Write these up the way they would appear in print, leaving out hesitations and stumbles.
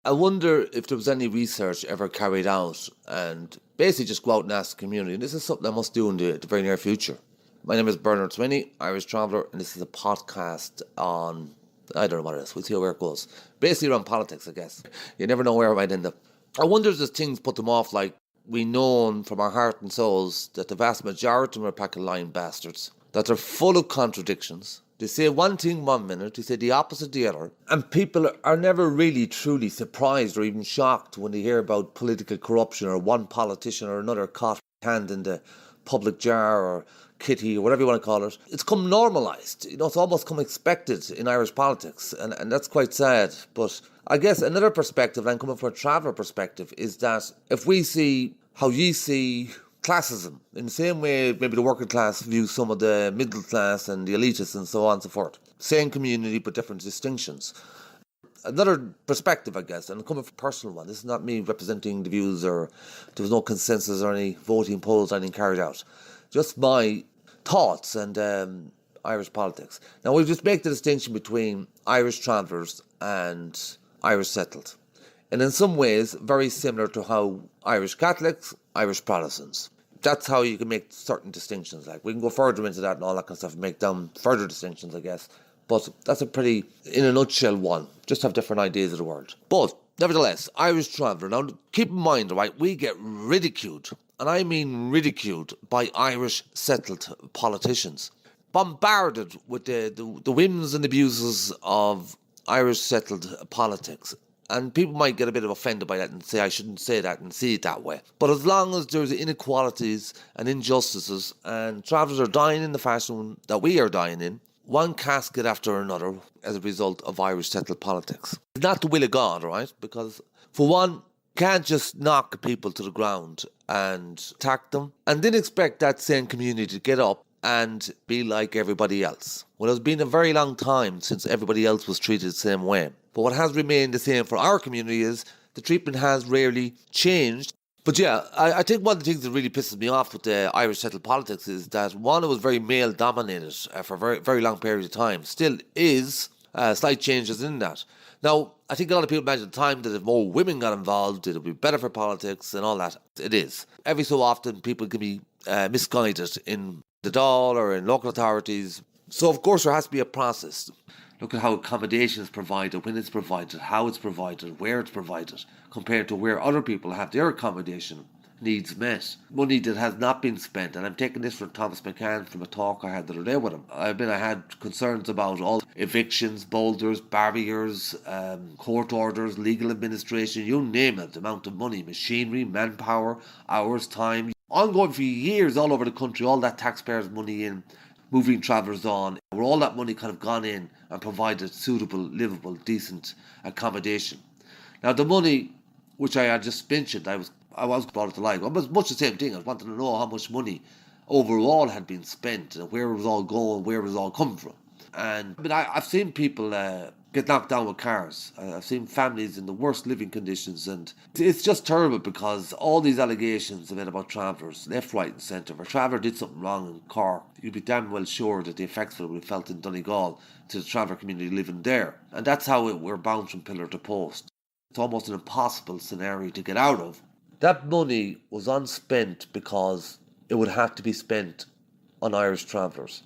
I wonder if there was any research ever carried out and basically just go out and ask the community. And this is something I must do in the very near future. My name is Bernard Swinney, Irish Traveller, and this is a podcast on, I don't know what it is, we'll see where it goes. Basically around politics, I guess. You never know where it might end up. I wonder if there's things put them off, like we know from our heart and souls that the vast majority of them are a pack of lying bastards, that they're full of contradictions. They say one thing one minute, they say the opposite the other, and people are never really truly surprised or even shocked when they hear about political corruption or one politician or another caught hand in the public jar or kitty or whatever you want to call it. It's come normalised, it's almost come expected in Irish politics, and that's quite sad. But I guess another perspective, and I'm coming from a traveller perspective, is that if we see how ye see classism, in the same way maybe the working class views some of the middle class and the elitists and so on and so forth. Same community but different distinctions. Another perspective, I guess, and coming from a personal one, this is not me representing the views, or there was no consensus or any voting polls or anything carried out. Just my thoughts and Irish politics. Now we just make the distinction between Irish travellers and Irish settled. And in some ways, very similar to how Irish Catholics, Irish Protestants. That's how you can make certain distinctions. Like, we can go further into that and all that kind of stuff and make down further distinctions, I guess. But that's a pretty, in a nutshell, one. Just have different ideas of the world. But, nevertheless, Irish traveller. Now, keep in mind, right, we get ridiculed, and I mean ridiculed, by Irish settled politicians. Bombarded with the whims and abuses of Irish settled politics. And people might get a bit offended by that and say I shouldn't say that and see it that way. But as long as there's inequalities and injustices and travellers are dying in the fashion that we are dying in, one casket after another as a result of Irish settled politics. It's not the will of God, right? Because for one, you can't just knock people to the ground and attack them and then expect that same community to get up and be like everybody else. Well, it's been a very long time since everybody else was treated the same way. But what has remained the same for our community is the treatment has rarely changed. But yeah, I think one of the things that really pisses me off with the Irish settled politics is that, one, it was very male dominated for a very, very long period of time. Still is, slight changes in that. Now, I think a lot of people imagine at the time that if more women got involved, it would be better for politics and all that. It is. Every so often, people can be misguided in the Dáil or in local authorities. So, of course, there has to be a process. Look at how accommodation is provided, when it's provided, how it's provided, where it's provided, compared to where other people have their accommodation needs met. Money that has not been spent, and I'm taking this from Thomas McCann from a talk I had the other day with him. I had concerns about all evictions, boulders, barriers, court orders, legal administration, you name it, the amount of money, machinery, manpower, hours, time, ongoing for years all over the country, all that taxpayers' money in, moving travellers on, where all that money kind of gone in and provided suitable, livable, decent accommodation. Now the money, which I had just mentioned, I was brought to life. It was much the same thing. I wanted to know how much money overall had been spent, and where it was all going, where it was all coming from. And I've seen people get knocked down with cars. I've seen families in the worst living conditions, and it's just terrible because all these allegations have been about travellers, left, right and centre. If a traveller did something wrong in Cork, you'd be damn well sure that the effects would be felt in Donegal to the traveller community living there. And that's how we're bound from pillar to post. It's almost an impossible scenario to get out of. That money was unspent because it would have to be spent on Irish travellers.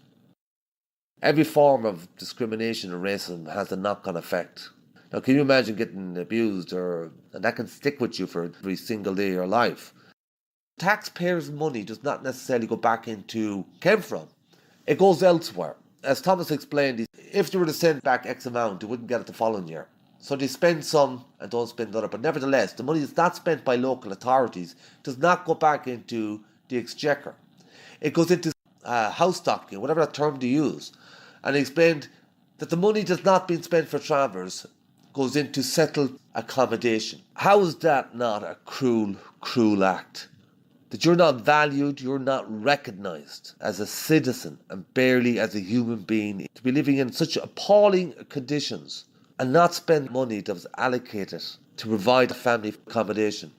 Every form of discrimination and racism has a knock-on effect. Now, can you imagine getting abused, and that can stick with you for every single day of your life? Taxpayers' money does not necessarily go back into came from. It goes elsewhere. As Thomas explained, if they were to send back X amount, they wouldn't get it the following year. So they spend some and don't spend other. But nevertheless, the money that's not spent by local authorities does not go back into the exchequer. It goes into house stocking, whatever that term they use. And he explained that the money that's not being spent for travellers goes into settled accommodation. How is that not a cruel, cruel act? That you're not valued, you're not recognised as a citizen and barely as a human being. To be living in such appalling conditions and not spend money that was allocated to provide a family accommodation.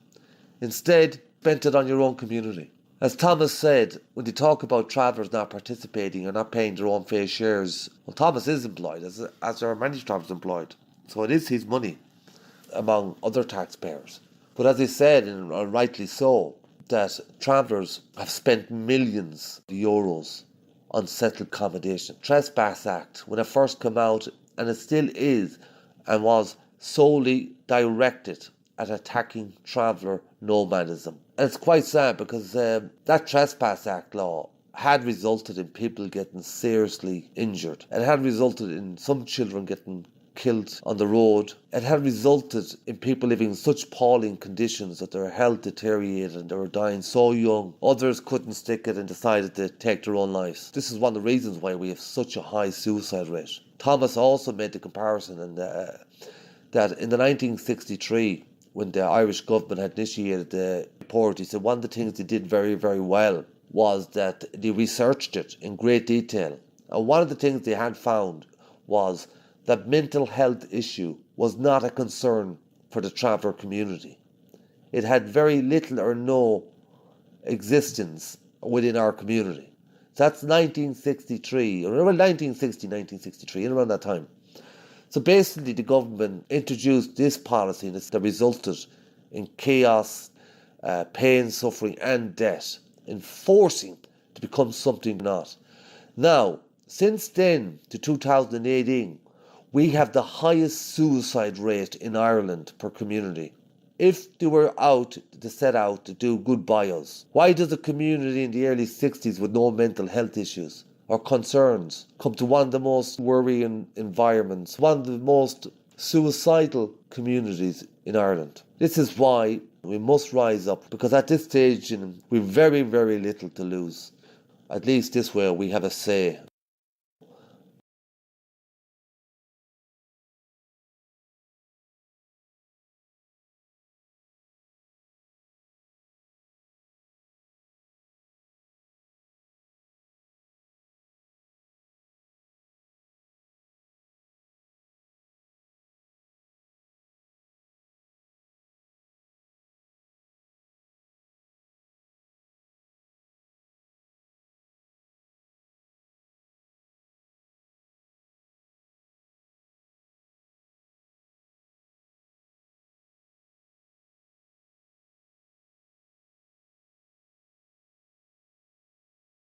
Instead, spent it on your own community. As Thomas said, when they talk about travellers not participating or not paying their own fair shares, well, Thomas is employed, as are many travellers employed. So it is his money. among other taxpayers. But as I said, and rightly so, that travellers have spent millions of euros on settled accommodation. Trespass Act, when it first came out, and it still is, and was solely directed at attacking traveller nomadism. And it's quite sad because that Trespass Act law had resulted in people getting seriously injured. It had resulted in some children getting killed on the road. It had resulted in people living in such appalling conditions that their health deteriorated and they were dying so young. Others couldn't stick it and decided to take their own lives. This is one of the reasons why we have such a high suicide rate. Thomas also made the comparison that in the 1963, when the Irish government had initiated the report, he said one of the things they did very, very well was that they researched it in great detail. And one of the things they had found was that mental health issue was not a concern for the traveller community. It had very little or no existence within our community. So that's 1963, or around 1963, around that time. So basically the government introduced this policy that resulted in chaos, pain, suffering and death, enforcing to become something not. Now, since then to 2018, we have the highest suicide rate in Ireland per community. If they were set out to do good by us, why does a community in the early 60s with no mental health issues or concerns come to one of the most worrying environments, one of the most suicidal communities in Ireland? This is why we must rise up, because at this stage we've very, very little to lose. At least this way we have a say.